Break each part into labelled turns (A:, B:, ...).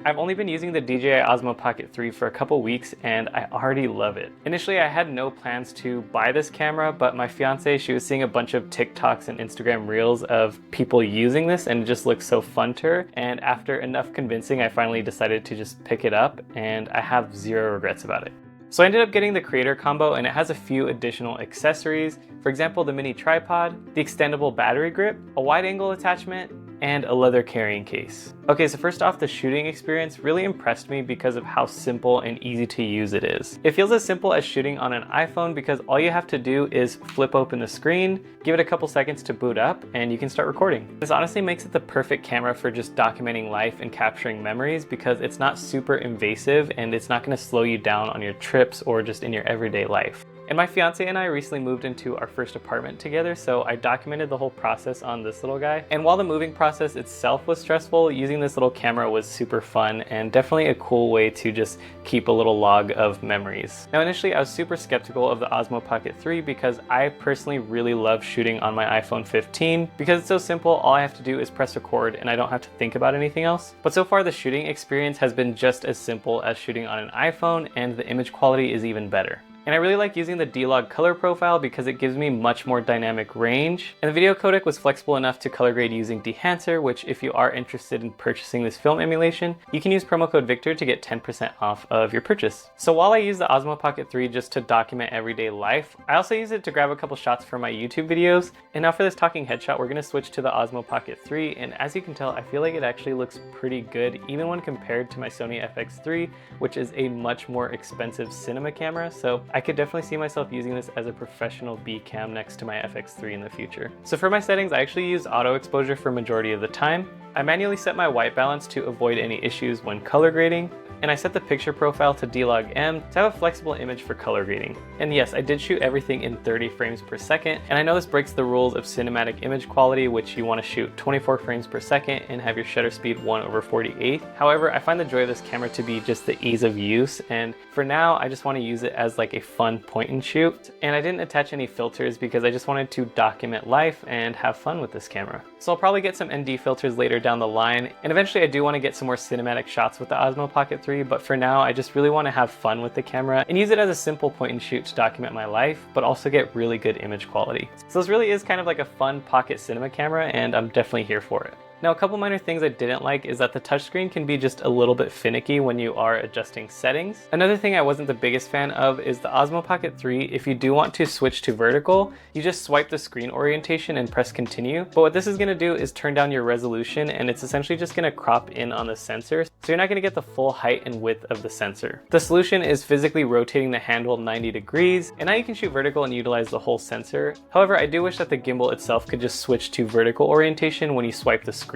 A: I've only been using the DJI Osmo Pocket 3 for a couple weeks and I already love it. Initially, I had no plans to buy this camera, but my fiance, she was seeing a bunch of TikToks and Instagram reels of people using this and it just looks so fun to her. And after enough convincing, I finally decided to just pick it up and I have zero regrets about it. So I ended up getting the creator combo and it has a few additional accessories. For example, the mini tripod, the extendable battery grip, a wide angle attachment, and a leather carrying case. Okay, so first off, the shooting experience really impressed me because of how simple and easy to use it is. It feels as simple as shooting on an iPhone because all you have to do is flip open the screen, give it a couple seconds to boot up, and you can start recording. This honestly makes it the perfect camera for just documenting life and capturing memories because it's not super invasive and it's not gonna slow you down on your trips or just in your everyday life. And my fiance and I recently moved into our first apartment together, so I documented the whole process on this little guy. And while the moving process itself was stressful, using this little camera was super fun and definitely a cool way to just keep a little log of memories. Now initially I was super skeptical of the Osmo Pocket 3 because I personally really love shooting on my iPhone 15 because it's so simple, all I have to do is press record and I don't have to think about anything else. But so far the shooting experience has been just as simple as shooting on an iPhone and the image quality is even better. And I really like using the D-Log color profile because it gives me much more dynamic range. And the video codec was flexible enough to color grade using Dehancer, which if you are interested in purchasing this film emulation, you can use promo code Victor to get 10% off of your purchase. So while I use the Osmo Pocket 3 just to document everyday life, I also use it to grab a couple shots for my YouTube videos. And now for this talking headshot, we're gonna switch to the Osmo Pocket 3. And as you can tell, I feel like it actually looks pretty good, even when compared to my Sony FX3, which is a much more expensive cinema camera. So I could definitely see myself using this as a professional B cam next to my FX3 in the future. So for my settings, I actually use auto exposure for majority of the time. I manually set my white balance to avoid any issues when color grading. And I set the picture profile to D-Log M to have a flexible image for color grading. And yes, I did shoot everything in 30 frames per second, and I know this breaks the rules of cinematic image quality, which you want to shoot 24 frames per second and have your shutter speed 1/48. However, I find the joy of this camera to be just the ease of use, and for now, I just want to use it as like a fun point and shoot. And I didn't attach any filters because I just wanted to document life and have fun with this camera. So I'll probably get some ND filters later down the line, and eventually I do want to get some more cinematic shots with the Osmo Pocket 3, but for now I just really want to have fun with the camera and use it as a simple point and shoot to document my life, but also get really good image quality. So this really is kind of like a fun pocket cinema camera and I'm definitely here for it. Now, a couple minor things I didn't like is that the touchscreen can be just a little bit finicky when you are adjusting settings. Another thing I wasn't the biggest fan of is the Osmo Pocket 3. If you do want to switch to vertical, you just swipe the screen orientation and press continue. But what this is going to do is turn down your resolution and it's essentially just going to crop in on the sensor. So you're not going to get the full height and width of the sensor. The solution is physically rotating the handle 90 degrees and now you can shoot vertical and utilize the whole sensor. However, I do wish that the gimbal itself could just switch to vertical orientation when you swipe the screen.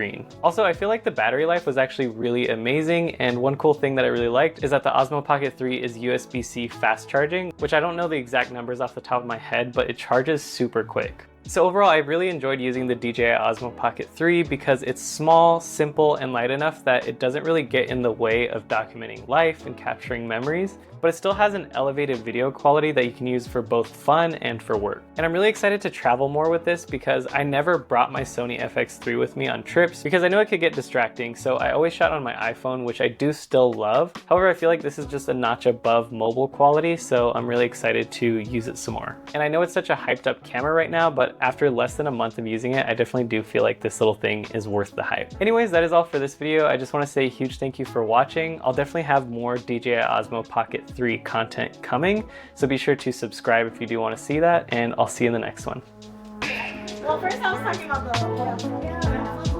A: Also, I feel like the battery life was actually really amazing, and one cool thing that I really liked is that the Osmo Pocket 3 is USB-C fast charging, which I don't know the exact numbers off the top of my head, but it charges super quick. So overall, I really enjoyed using the DJI Osmo Pocket 3 because it's small, simple, and light enough that it doesn't really get in the way of documenting life and capturing memories, but it still has an elevated video quality that you can use for both fun and for work. And I'm really excited to travel more with this because I never brought my Sony FX3 with me on trips because I know it could get distracting, so I always shot on my iPhone, which I do still love. However, I feel like this is just a notch above mobile quality, so I'm really excited to use it some more. And I know it's such a hyped up camera right now, but after less than a month of using it, I definitely do feel like this little thing is worth the hype. Anyways, that is all for this video. I just want to say a huge thank you for watching. I'll definitely have more DJI Osmo Pocket 3 content coming, so be sure to subscribe if you do want to see that, and I'll see you in the next one.
B: Well, first I was talking about the